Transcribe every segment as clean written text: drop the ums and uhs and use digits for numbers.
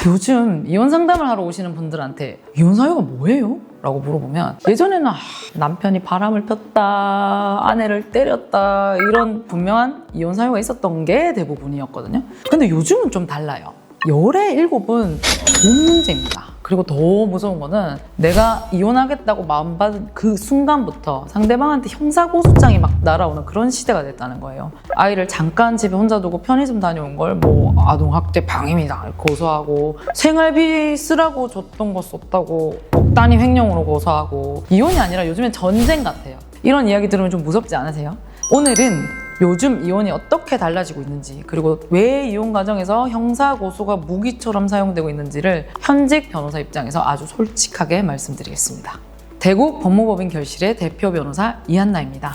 요즘 이혼 상담을 하러 오시는 분들한테 이혼 사유가 뭐예요? 라고 물어보면 예전에는 남편이 바람을 폈다, 아내를 때렸다 이런 분명한 이혼 사유가 있었던 게 대부분이었거든요. 근데 요즘은 좀 달라요. 열의 7은 돈 문제입니다. 그리고 더 무서운 거는 내가 이혼하겠다고 마음받은 그 순간부터 상대방한테 형사고소장이 막 날아오는 그런 시대가 됐다는 거예요. 아이를 잠깐 집에 혼자 두고 편의점 다녀온 걸 뭐 아동학대 방임이다 고소하고, 생활비 쓰라고 줬던 거 썼다고 억 단위 횡령으로 고소하고, 이혼이 아니라 요즘엔 전쟁 같아요. 이런 이야기 들으면 좀 무섭지 않으세요? 오늘은 요즘 이혼이 어떻게 달라지고 있는지, 그리고 왜 이혼 과정에서 형사고소가 무기처럼 사용되고 있는지를 현직 변호사 입장에서 아주 솔직하게 말씀드리겠습니다. 대구 법무법인 결실의 대표 변호사 이한나입니다.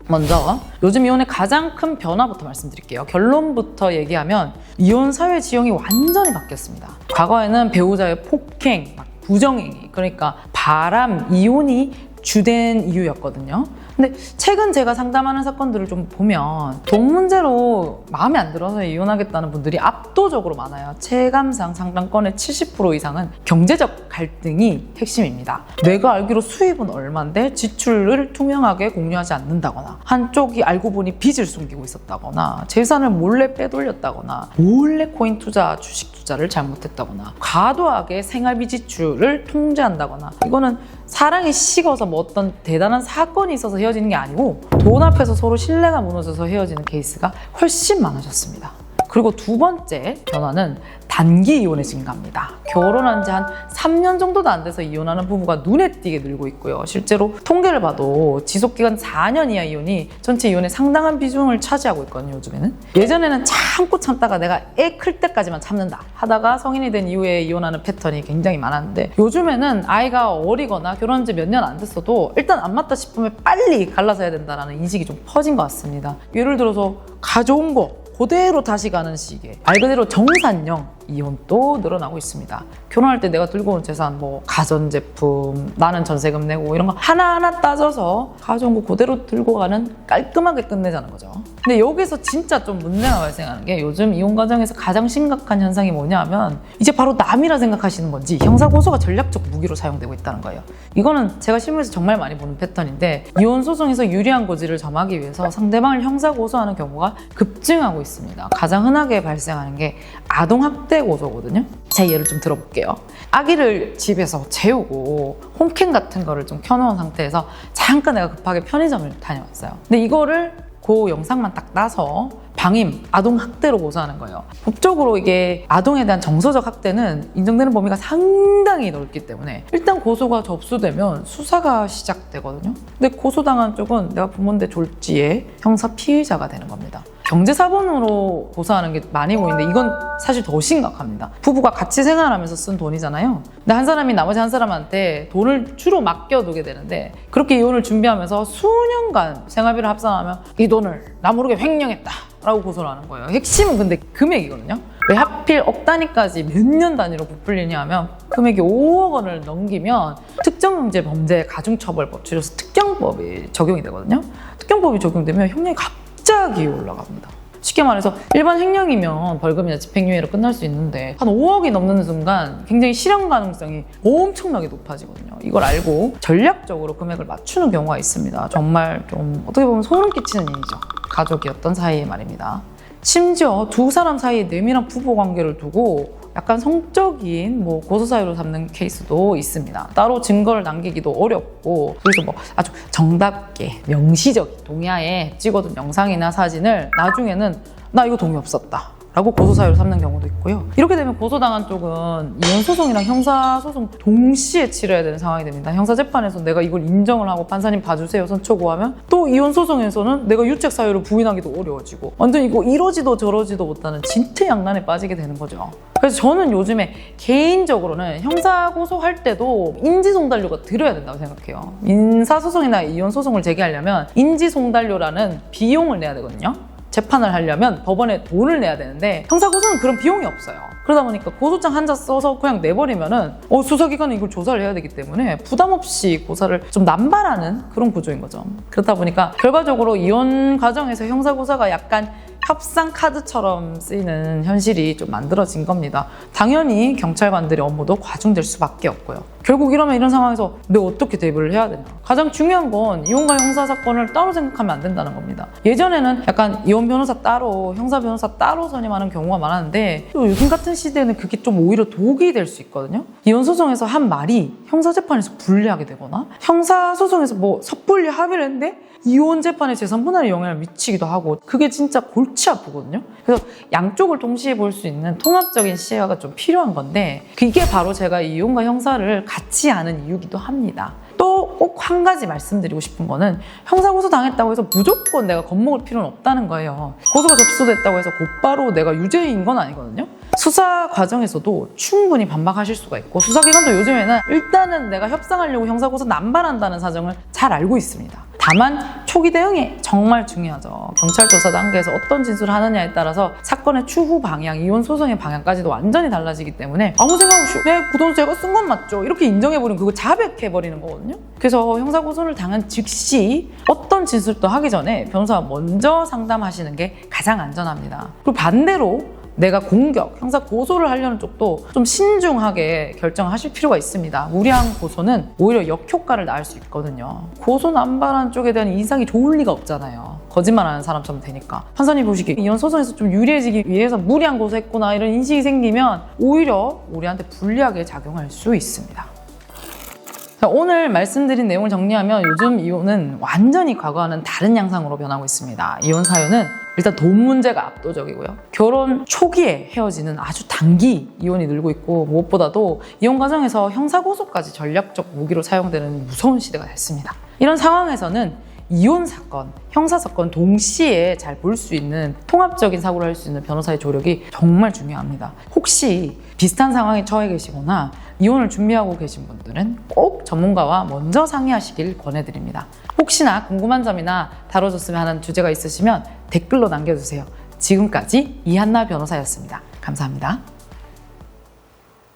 먼저 요즘 이혼의 가장 큰 변화부터 말씀드릴게요. 결론부터 얘기하면 이혼 사회 지형이 완전히 바뀌었습니다. 과거에는 배우자의 폭행, 부정행위, 그러니까 바람, 이혼이 주된 이유였거든요. 근데 최근 제가 상담하는 사건들을 좀 보면 돈 문제로 마음에 안 들어서 이혼하겠다는 분들이 압도적으로 많아요. 체감상 상담건의 70% 이상은 경제적 갈등이 핵심입니다. 내가 알기로 수입은 얼만데 지출을 투명하게 공유하지 않는다거나, 한쪽이 알고 보니 빚을 숨기고 있었다거나, 재산을 몰래 빼돌렸다거나, 몰래 코인 투자, 주식 투자를 잘못했다거나, 과도하게 생활비 지출을 통제한다거나, 이거는 사랑이 식어서 뭐 어떤 대단한 사건이 있어서 헤어지는 게 아니고 돈 앞에서 서로 신뢰가 무너져서 헤어지는 케이스가 훨씬 많아졌습니다. 그리고 두 번째 변화는 단기 이혼의 증가입니다. 결혼한 지 한 3년 정도도 안 돼서 이혼하는 부부가 눈에 띄게 늘고 있고요. 실제로 통계를 봐도 지속기간 4년 이하 이혼이 전체 이혼의 상당한 비중을 차지하고 있거든요, 요즘에는. 예전에는 참다가 내가 애 클 때까지만 참는다 하다가 성인이 된 이후에 이혼하는 패턴이 굉장히 많았는데, 요즘에는 아이가 어리거나 결혼한 지 몇 년 안 됐어도 일단 안 맞다 싶으면 빨리 갈라서 해야 된다는 인식이 좀 퍼진 것 같습니다. 예를 들어서 가져온 거 그대로 다시 가는 식의 말 그대로 정산형 이혼도 늘어나고 있습니다. 결혼할 때 내가 들고 온 재산, 뭐 가전제품, 나는 전세금 내고 이런 거 하나하나 따져서 가져온 거 그대로 들고 가는, 깔끔하게 끝내자는 거죠. 근데 여기서 진짜 좀 문제가 발생하는 게, 요즘 이혼 과정에서 가장 심각한 현상이 뭐냐 하면 이제 바로 남이라 생각하시는 건지 형사고소가 전략적 무기로 사용되고 있다는 거예요. 이거는 제가 실무에서 정말 많이 보는 패턴인데, 이혼 소송에서 유리한 고지를 점하기 위해서 상대방을 형사고소하는 경우가 급증하고 있습니다. 가장 흔하게 발생하는 게 아동학대 고소거든요. 제 예를 좀 들어볼게요. 아기를 집에서 재우고 홈캠 같은 거를 좀 켜놓은 상태에서 잠깐 내가 급하게 편의점을 다녀왔어요. 근데 이거를 그 영상만 딱 따서 방임, 아동학대로 고소하는 거예요. 법적으로 이게 아동에 대한 정서적 학대는 인정되는 범위가 상당히 넓기 때문에 일단 고소가 접수되면 수사가 시작되거든요. 근데 고소당한 쪽은 내가 부모인데 졸지에 형사 피의자가 되는 겁니다. 경제사본으로 고소하는 게 많이 보이는데 이건 사실 더 심각합니다. 부부가 같이 생활하면서 쓴 돈이잖아요. 근데 한 사람이 나머지 한 사람한테 돈을 주로 맡겨두게 되는데, 그렇게 이혼을 준비하면서 수년간 생활비를 합산하면 이 돈을 나 모르게 횡령했다 라고 고소를 하는 거예요. 핵심은 근데 금액이거든요. 왜 하필 억 단위까지 몇 년 단위로 부풀리냐 하면, 금액이 5억 원을 넘기면 특정경제범죄 가중처벌법, 줄여서 특경법이 적용이 되거든요. 특경법이 적용되면 형량이 갑자기 올라갑니다. 쉽게 말해서 일반 횡령이면 벌금이나 집행유예로 끝날 수 있는데 한 5억이 넘는 순간 굉장히 실현 가능성이 엄청나게 높아지거든요. 이걸 알고 전략적으로 금액을 맞추는 경우가 있습니다. 정말 좀 어떻게 보면 소름 끼치는 일이죠. 가족이었던 사이에 말입니다. 심지어 두 사람 사이에 내밀한 부부 관계를 두고 약간 성적인 고소 사유로 삼는 케이스도 있습니다. 따로 증거를 남기기도 어렵고, 그래서 아주 정답게 명시적인 동의하에 찍어둔 영상이나 사진을 나중에는 나 이거 동의 없었다 라고 고소사유로 삼는 경우도 있고요. 이렇게 되면 고소당한 쪽은 이혼소송이랑 형사소송 동시에 치러야 되는 상황이 됩니다. 형사재판에서 내가 이걸 인정을 하고 판사님 봐주세요 선초구하면, 또 이혼소송에서는 내가 유책사유를 부인하기도 어려워지고, 완전 이거 이러지도 저러지도 못하는 진퇴양난에 빠지게 되는 거죠. 그래서 저는 요즘에 개인적으로는 형사고소할 때도 인지송달료가 들어야 된다고 생각해요. 민사소송이나 이혼소송을 제기하려면 인지송달료라는 비용을 내야 되거든요. 재판을 하려면 법원에 돈을 내야 되는데 형사고소는 그런 비용이 없어요. 그러다 보니까 고소장 한 자 써서 그냥 내버리면은 수사기관은 이걸 조사를 해야 되기 때문에 부담 없이 고사를 좀 남발하는 그런 구조인 거죠. 그렇다 보니까 결과적으로 이혼 과정에서 형사고소가 약간 협상 카드처럼 쓰이는 현실이 좀 만들어진 겁니다. 당연히 경찰관들의 업무도 과중될 수밖에 없고요. 결국 이런 상황에서 내가 어떻게 대비를 해야 되나? 가장 중요한 건 이혼과 형사 사건을 따로 생각하면 안 된다는 겁니다. 예전에는 약간 이혼 변호사 따로, 형사 변호사 따로 선임하는 경우가 많았는데 또 요즘 같은 시대에는 그게 좀 오히려 독이 될 수 있거든요. 이혼 소송에서 한 말이 형사 재판에서 불리하게 되거나 형사 소송에서 뭐 섣불리 합의를 했는데 이혼 재판에 재산 분할에 영향을 미치기도 하고 그게 진짜 골치 아프거든요. 그래서 양쪽을 동시에 볼 수 있는 통합적인 시야가 좀 필요한 건데 그게 바로 제가 이혼과 형사를 같이 하는 이유기도 합니다. 또 꼭 한 가지 말씀드리고 싶은 거는 형사 고소 당했다고 해서 무조건 내가 겁먹을 필요는 없다는 거예요. 고소가 접수됐다고 해서 곧바로 내가 유죄인 건 아니거든요. 수사 과정에서도 충분히 반박하실 수가 있고 수사기관도 요즘에는 일단은 내가 협상하려고 형사고소 남발한다는 사정을 잘 알고 있습니다. 다만 초기 대응이 정말 중요하죠. 경찰 조사 단계에서 어떤 진술을 하느냐에 따라서 사건의 추후 방향, 이혼 소송의 방향까지도 완전히 달라지기 때문에 아무 생각 없이 그 돈 제가 쓴 건 맞죠 이렇게 인정해버리면 그거 자백해버리는 거거든요. 그래서 형사고소를 당한 즉시 어떤 진술도 하기 전에 변호사가 먼저 상담하시는 게 가장 안전합니다. 그리고 반대로 내가 공격, 형사 고소를 하려는 쪽도 좀 신중하게 결정하실 필요가 있습니다. 무리한 고소는 오히려 역효과를 낳을 수 있거든요. 고소 남발한 쪽에 대한 인상이 좋을 리가 없잖아요. 거짓말하는 사람처럼 되니까. 판사님 보시기에 이혼 소송에서 좀 유리해지기 위해서 무리한 고소했구나 이런 인식이 생기면 오히려 우리한테 불리하게 작용할 수 있습니다. 자, 오늘 말씀드린 내용을 정리하면 요즘 이혼은 완전히 과거와는 다른 양상으로 변하고 있습니다. 이혼 사유는 일단 돈 문제가 압도적이고요. 결혼 초기에 헤어지는 아주 단기 이혼이 늘고 있고 무엇보다도 이혼 과정에서 형사고소까지 전략적 무기로 사용되는 무서운 시대가 됐습니다. 이런 상황에서는 이혼 사건, 형사 사건 동시에 잘 볼 수 있는 통합적인 사고를 할 수 있는 변호사의 조력이 정말 중요합니다. 혹시 비슷한 상황에 처해 계시거나 이혼을 준비하고 계신 분들은 꼭 전문가와 먼저 상의하시길 권해드립니다. 혹시나 궁금한 점이나 다뤄줬으면 하는 주제가 있으시면 댓글로 남겨주세요. 지금까지 이한나 변호사였습니다. 감사합니다.